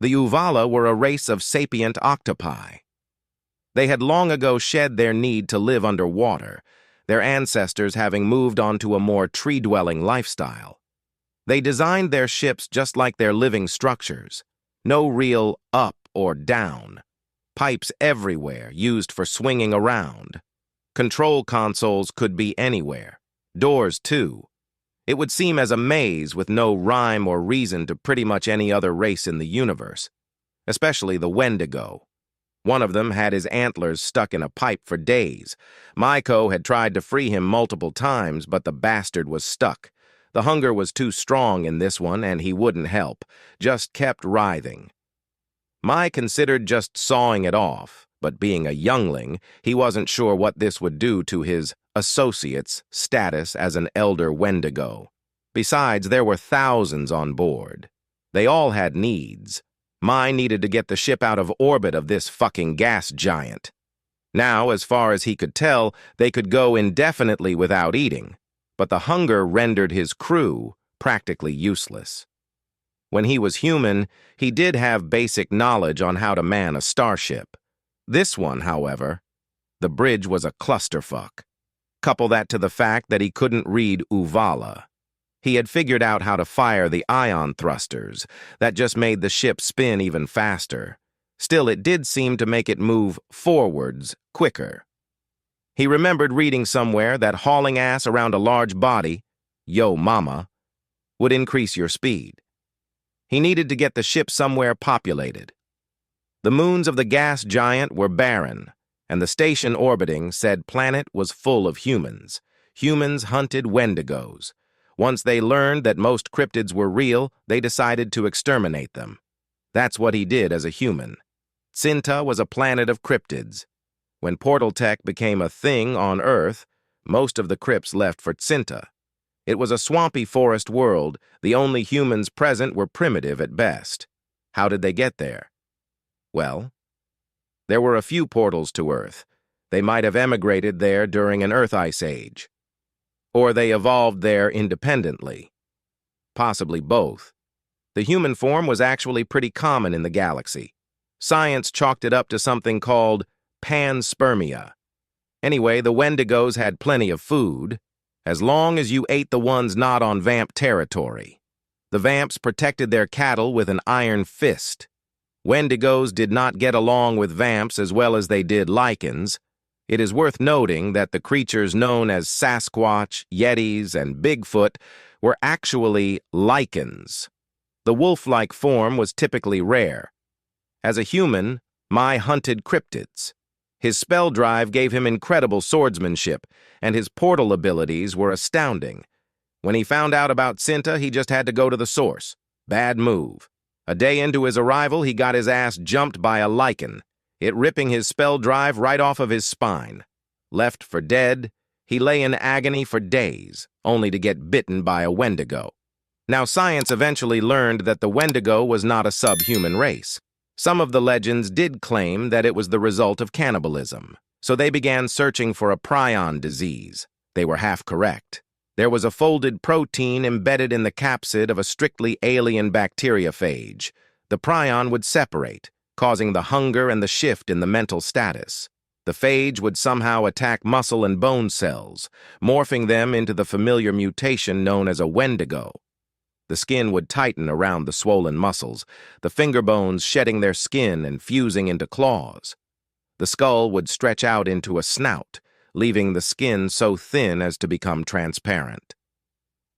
The Uvala were a race of sapient octopi. They had long ago shed their need to live underwater, their ancestors having moved on to a more tree-dwelling lifestyle. They designed their ships just like their living structures. No real up or down. Pipes everywhere, used for swinging around. Control consoles could be anywhere. Doors, too. It would seem as a maze with no rhyme or reason to pretty much any other race in the universe, especially the Wendigo. One of them had his antlers stuck in a pipe for days. Maiko had tried to free him multiple times, but the bastard was stuck. The hunger was too strong in this one, and he wouldn't help, just kept writhing. Mai considered just sawing it off, but being a youngling, he wasn't sure what this would do to his associate's status as an elder Wendigo. Besides, there were thousands on board. They all had needs. Mai needed to get the ship out of orbit of this fucking gas giant. Now, as far as he could tell, they could go indefinitely without eating, but the hunger rendered his crew practically useless. When he was human, he did have basic knowledge on how to man a starship. This one, however, the bridge was a clusterfuck. Couple that to the fact that he couldn't read Uvala. He had figured out how to fire the ion thrusters. That just made the ship spin even faster. Still, it did seem to make it move forwards quicker. He remembered reading somewhere that hauling ass around a large body, yo mama, would increase your speed. He needed to get the ship somewhere populated. The moons of the gas giant were barren, and the station orbiting said planet was full of humans. Humans hunted Wendigos. Once they learned that most cryptids were real, they decided to exterminate them. That's what he did as a human. Tsinta was a planet of cryptids. When portal tech became a thing on Earth, most of the crypts left for Tsinta. It was a swampy forest world. The only humans present were primitive at best. How did they get there? Well, there were a few portals to Earth. They might have emigrated there during an Earth ice age. Or they evolved there independently. Possibly both. The human form was actually pretty common in the galaxy. Science chalked it up to something called panspermia. Anyway, the Wendigos had plenty of food, as long as you ate the ones not on vamp territory. The vamps protected their cattle with an iron fist. Wendigos did not get along with vamps as well as they did lichens. It is worth noting that the creatures known as Sasquatch, Yetis, and Bigfoot were actually lichens. The wolf-like form was typically rare. As a human, Mai hunted cryptids. His spell drive gave him incredible swordsmanship, and his portal abilities were astounding. When he found out about Tsinta, he just had to go to the source. Bad move. A day into his arrival, he got his ass jumped by a lichen, it ripping his spell drive right off of his spine. Left for dead, he lay in agony for days, only to get bitten by a Wendigo. Now, science eventually learned that the Wendigo was not a subhuman race. Some of the legends did claim that it was the result of cannibalism, so they began searching for a prion disease. They were half correct. There was a folded protein embedded in the capsid of a strictly alien bacteriophage. The prion would separate, causing the hunger and the shift in the mental status. The phage would somehow attack muscle and bone cells, morphing them into the familiar mutation known as a Wendigo. The skin would tighten around the swollen muscles, the finger bones shedding their skin and fusing into claws. The skull would stretch out into a snout, leaving the skin so thin as to become transparent.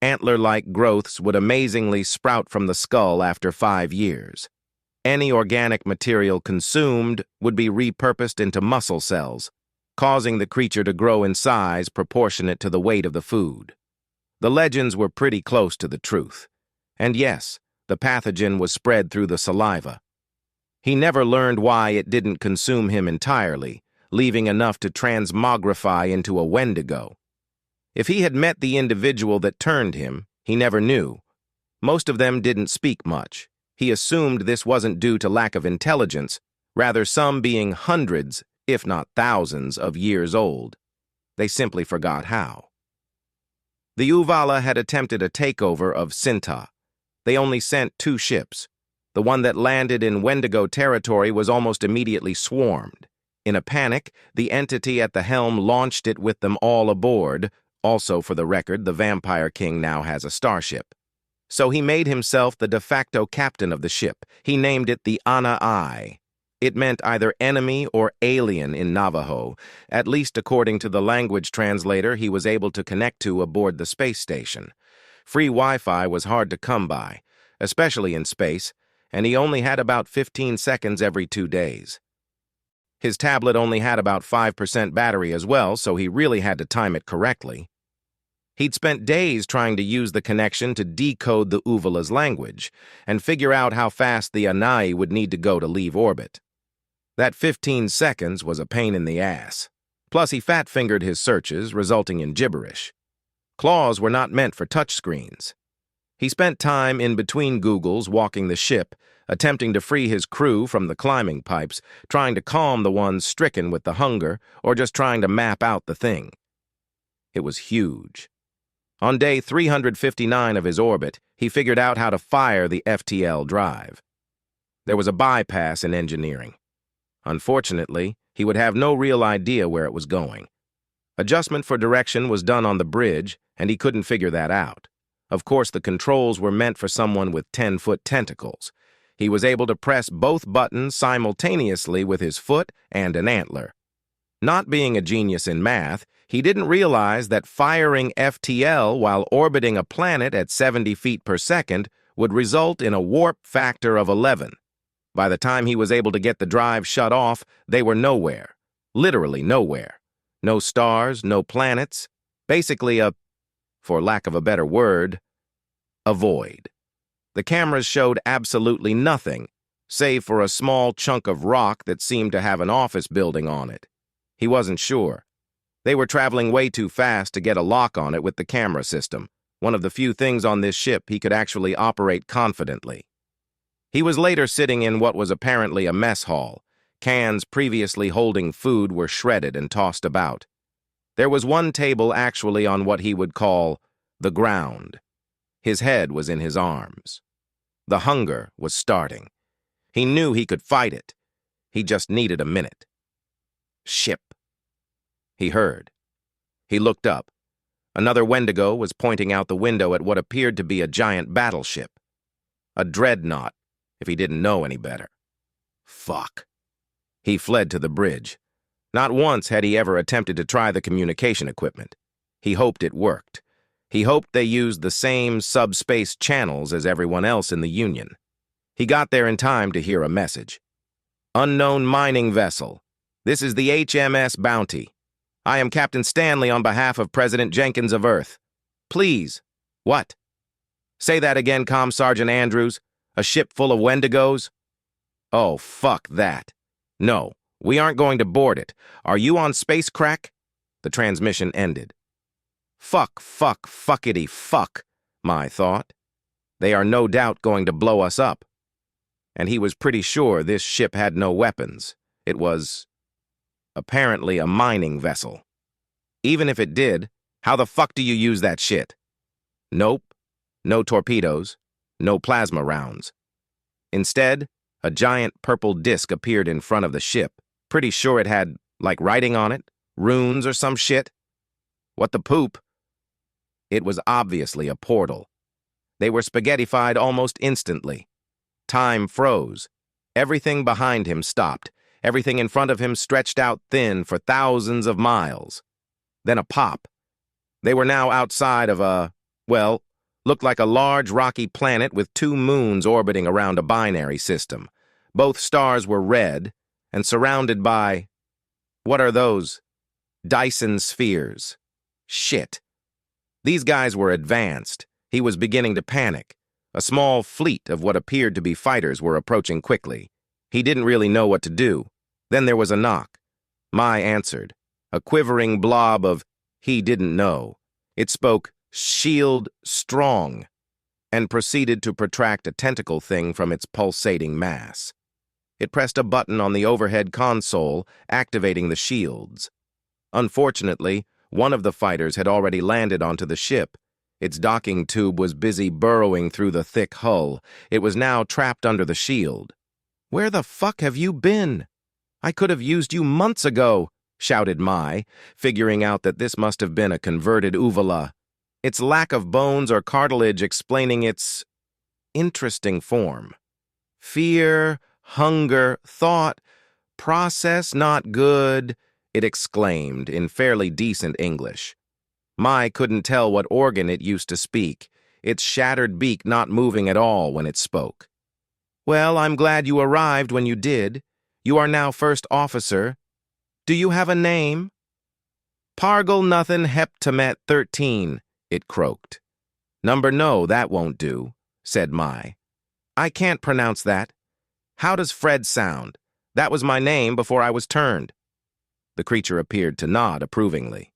Antler-like growths would amazingly sprout from the skull after 5 years. Any organic material consumed would be repurposed into muscle cells, causing the creature to grow in size proportionate to the weight of the food. The legends were pretty close to the truth. And yes, the pathogen was spread through the saliva. He never learned why it didn't consume him entirely, leaving enough to transmogrify into a Wendigo. If he had met the individual that turned him, he never knew. Most of them didn't speak much. He assumed this wasn't due to lack of intelligence, rather some being hundreds, if not thousands, of years old. They simply forgot how. The Uvala had attempted a takeover of Tsinta. They only sent 2 ships. The one that landed in Wendigo territory was almost immediately swarmed. In a panic, the entity at the helm launched it with them all aboard. Also, for the record, the Vampire King now has a starship. So he made himself the de facto captain of the ship. He named it the Ana-I. It meant either enemy or alien in Navajo, at least according to the language translator he was able to connect to aboard the space station. Free Wi-Fi was hard to come by, especially in space, and he only had about 15 seconds every 2 days. His tablet only had about 5% battery as well, so he really had to time it correctly. He'd spent days trying to use the connection to decode the Uvala's language and figure out how fast the Anai would need to go to leave orbit. That 15 seconds was a pain in the ass. Plus, he fat-fingered his searches, resulting in gibberish. Claws were not meant for touchscreens. He spent time in between Googles walking the ship, attempting to free his crew from the climbing pipes, trying to calm the ones stricken with the hunger, or just trying to map out the thing. It was huge. On day 359 of his orbit, he figured out how to fire the FTL drive. There was a bypass in engineering. Unfortunately, he would have no real idea where it was going. Adjustment for direction was done on the bridge, and he couldn't figure that out. Of course, the controls were meant for someone with 10-foot tentacles. He was able to press both buttons simultaneously with his foot and an antler. Not being a genius in math, he didn't realize that firing FTL while orbiting a planet at 70 feet per second would result in a warp factor of 11. By the time he was able to get the drive shut off, they were nowhere. Literally nowhere. No stars, no planets. Basically for lack of a better word, a void. The cameras showed absolutely nothing, save for a small chunk of rock that seemed to have an office building on it. He wasn't sure. They were traveling way too fast to get a lock on it with the camera system, one of the few things on this ship he could actually operate confidently. He was later sitting in what was apparently a mess hall. Cans previously holding food were shredded and tossed about. There was one table actually on what he would call the ground. His head was in his arms. The hunger was starting. He knew he could fight it. He just needed a minute. Ship. He heard. He looked up. Another Wendigo was pointing out the window at what appeared to be a giant battleship. A dreadnought, if he didn't know any better. Fuck. He fled to the bridge. Not once had he ever attempted to try the communication equipment. He hoped it worked. He hoped they used the same subspace channels as everyone else in the Union. He got there in time to hear a message. Unknown mining vessel. This is the HMS Bounty. I am Captain Stanley on behalf of President Jenkins of Earth. Please. What? Say that again, Comm Sergeant Andrews. A ship full of Wendigos? Oh, fuck that. No, we aren't going to board it. Are you on space crack? The transmission ended. Fuck, fuckity, fuck, my thought. They are no doubt going to blow us up. And he was pretty sure this ship had no weapons. It was apparently a mining vessel. Even if it did, how the fuck do you use that shit? Nope. No torpedoes. No plasma rounds. Instead, a giant purple disc appeared in front of the ship. Pretty sure it had, like, writing on it, runes or some shit. What the poop? It was obviously a portal. They were spaghettified almost instantly. Time froze. Everything behind him stopped. Everything in front of him stretched out thin for thousands of miles. Then a pop. They were now outside of looked like a large rocky planet with 2 moons orbiting around a binary system. Both stars were red and surrounded by, what are those? Dyson spheres. Shit. These guys were advanced. He was beginning to panic. A small fleet of what appeared to be fighters were approaching quickly. He didn't really know what to do. Then there was a knock. Mai answered. A quivering blob of he didn't know. It spoke shield strong and proceeded to protract a tentacle thing from its pulsating mass. It pressed a button on the overhead console, activating the shields. Unfortunately, one of the fighters had already landed onto the ship. Its docking tube was busy burrowing through the thick hull. It was now trapped under the shield. "Where the fuck have you been? I could have used you months ago," shouted Mai, figuring out that this must have been a converted uvula, its lack of bones or cartilage explaining its interesting form. "Fear, hunger, thought, process not good," it exclaimed in fairly decent English. Mai couldn't tell what organ it used to speak, its shattered beak not moving at all when it spoke. "Well, I'm glad you arrived when you did. You are now first officer. Do you have a name?" "Pargal Nothin' Heptamet 13, it croaked. "Number no, that won't do," said Mai. "I can't pronounce that. How does Fred sound? That was my name before I was turned." The creature appeared to nod approvingly.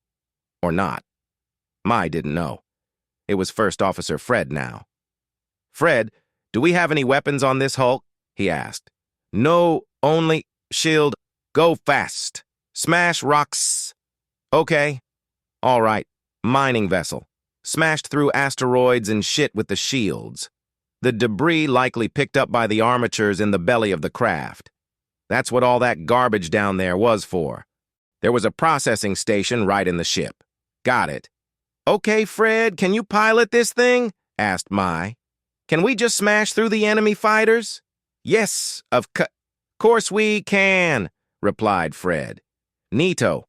Or not. Mai didn't know. It was First Officer Fred now. "Fred, do we have any weapons on this hulk?" he asked. "No, only shield. Go fast. Smash rocks." "Okay. All right. Mining vessel. Smashed through asteroids and shit with the shields. The debris likely picked up by the armatures in the belly of the craft. That's what all that garbage down there was for. There was a processing station right in the ship. Got it. "Okay, Fred, can you pilot this thing?" asked Mai. "Can we just smash through the enemy fighters?" "Yes, of course we can," replied Fred. "Neato.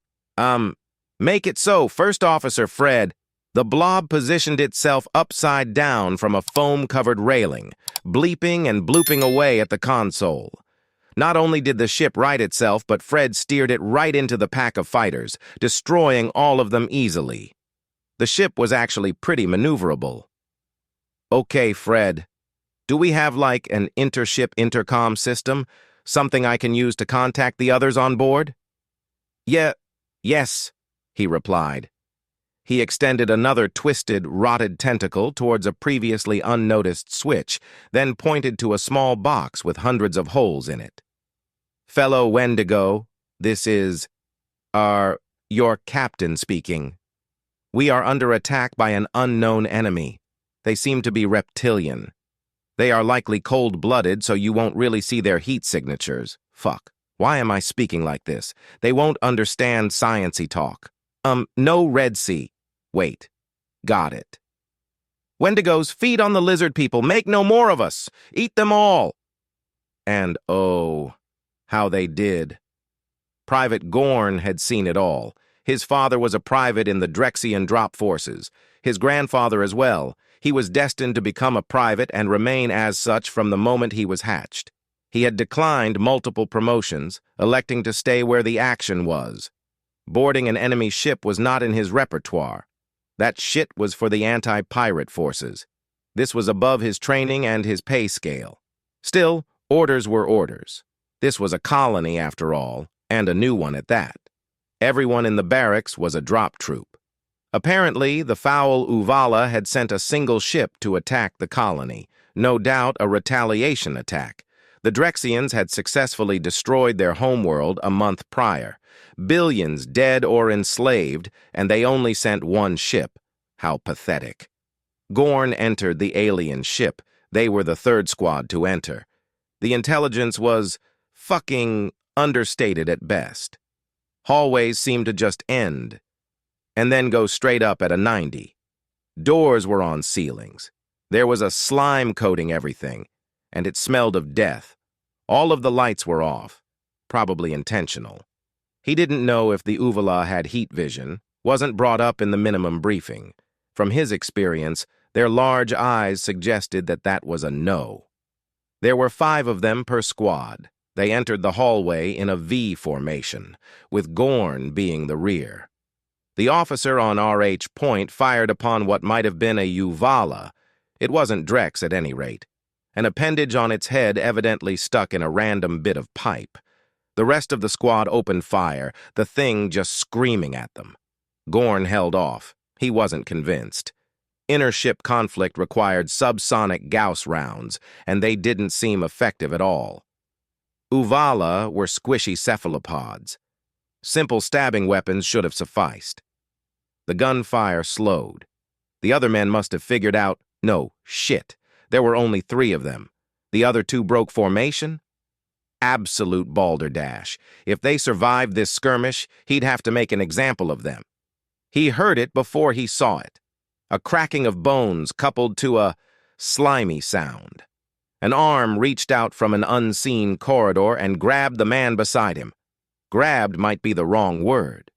Make it so, First Officer Fred." The blob positioned itself upside down from a foam-covered railing, bleeping and blooping away at the console. Not only did the ship right itself, but Fred steered it right into the pack of fighters, destroying all of them easily. The ship was actually pretty maneuverable. "Okay, Fred. Do we have like an intership intercom system? Something I can use to contact the others on board?" Yes, he replied. He extended another twisted, rotted tentacle towards a previously unnoticed switch, then pointed to a small box with hundreds of holes in it. "Fellow Wendigo, this is, your captain speaking. We are under attack by an unknown enemy. They seem to be reptilian. They are likely cold-blooded, so you won't really see their heat signatures. Fuck. Why am I speaking like this? They won't understand science-y talk. No Red Sea. Wait. Got it. Wendigos, feed on the lizard people. Make no more of us. Eat them all." And oh, how they did. Private Gorn had seen it all. His father was a private in the Drexian drop forces. His grandfather as well. He was destined to become a private and remain as such from the moment he was hatched. He had declined multiple promotions, electing to stay where the action was. Boarding an enemy ship was not in his repertoire. That shit was for the anti-pirate forces. This was above his training and his pay scale. Still, orders were orders. This was a colony, after all, and a new one at that. Everyone in the barracks was a drop troop. Apparently, the foul Uvala had sent a single ship to attack the colony, no doubt a retaliation attack. The Drexians had successfully destroyed their homeworld a month prior. Billions dead or enslaved, and they only sent one ship. How pathetic. Gorn entered the alien ship. They were the third squad to enter. The intelligence was fucking understated at best. Hallways seemed to just end, and then go straight up at a 90. Doors were on ceilings. There was a slime coating everything, and it smelled of death. All of the lights were off, probably intentional. He didn't know if the Uvala had heat vision, wasn't brought up in the minimum briefing. From his experience, their large eyes suggested that that was a no. There were 5 of them per squad. They entered the hallway in a V formation, with Gorn being the rear. The officer on RH point fired upon what might have been a Uvala. It wasn't Drex at any rate. An appendage on its head evidently stuck in a random bit of pipe. The rest of the squad opened fire, the thing just screaming at them. Gorn held off. He wasn't convinced. Inter-ship conflict required subsonic Gauss rounds, and they didn't seem effective at all. Uvala were squishy cephalopods. Simple stabbing weapons should have sufficed. The gunfire slowed. The other men must have figured out, no, shit, there were only 3 of them. The other 2 broke formation? Absolute balderdash. If they survived this skirmish, he'd have to make an example of them. He heard it before he saw it. A cracking of bones coupled to a slimy sound. An arm reached out from an unseen corridor and grabbed the man beside him. Grabbed might be the wrong word.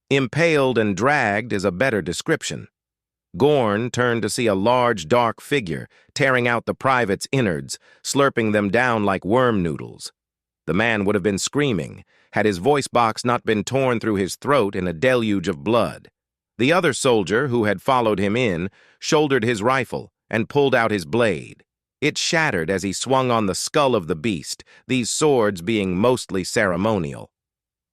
Impaled and dragged is a better description. Gorn turned to see a large, dark figure tearing out the private's innards, slurping them down like worm noodles. The man would have been screaming had his voice box not been torn through his throat in a deluge of blood. The other soldier, who had followed him in, shouldered his rifle and pulled out his blade. It shattered as he swung on the skull of the beast, these swords being mostly ceremonial.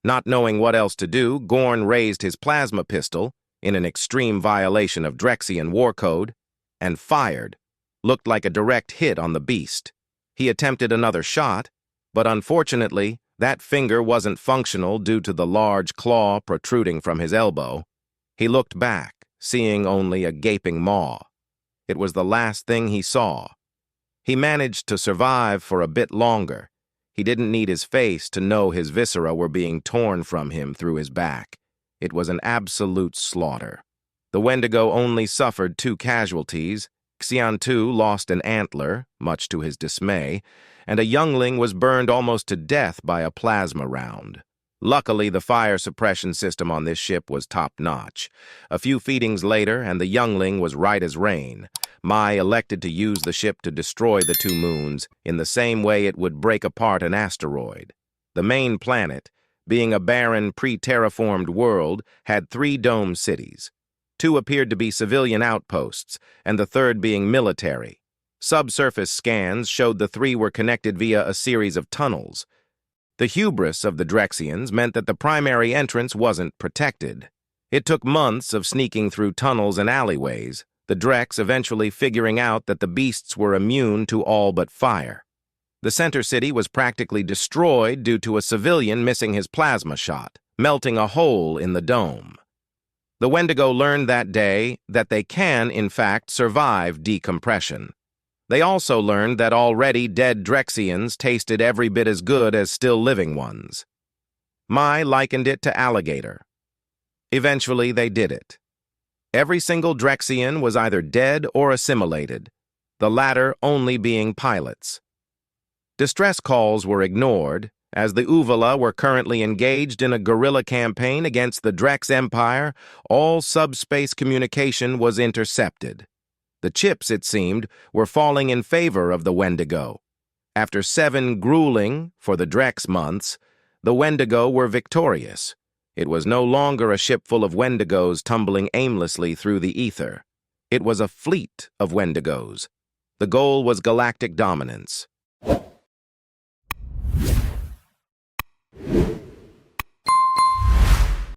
Not knowing what else to do, Gorn raised his plasma pistol, in an extreme violation of Drexian war code, and fired. Looked like a direct hit on the beast. He attempted another shot, but unfortunately, that finger wasn't functional due to the large claw protruding from his elbow. He looked back, seeing only a gaping maw. It was the last thing he saw. He managed to survive for a bit longer. He didn't need his face to know his viscera were being torn from him through his back. It was an absolute slaughter. The Wendigo only suffered 2 casualties. Xian-Tu lost an antler, much to his dismay, and a youngling was burned almost to death by a plasma round. Luckily, the fire suppression system on this ship was top-notch. A few feedings later, and the youngling was right as rain. Mai elected to use the ship to destroy the 2 moons in the same way it would break apart an asteroid. The main planet, being a barren, pre-terraformed world, had 3 dome cities. 2 appeared to be civilian outposts, and the third being military. Subsurface scans showed the 3 were connected via a series of tunnels. The hubris of the Drexians meant that the primary entrance wasn't protected. It took months of sneaking through tunnels and alleyways, the Drex eventually figuring out that the beasts were immune to all but fire. The center city was practically destroyed due to a civilian missing his plasma shot, melting a hole in the dome. The Wendigo learned that day that they can, in fact, survive decompression. They also learned that already dead Drexians tasted every bit as good as still living ones. Mai likened it to alligator. Eventually, they did it. Every single Drexian was either dead or assimilated, the latter only being pilots. Distress calls were ignored, as the Uvula were currently engaged in a guerrilla campaign against the Drex Empire. All subspace communication was intercepted. The chips, it seemed, were falling in favor of the Wendigo. After 7 grueling, for the Drex months, the Wendigo were victorious. It was no longer a ship full of Wendigos tumbling aimlessly through the ether. It was a fleet of Wendigos. The goal was galactic dominance.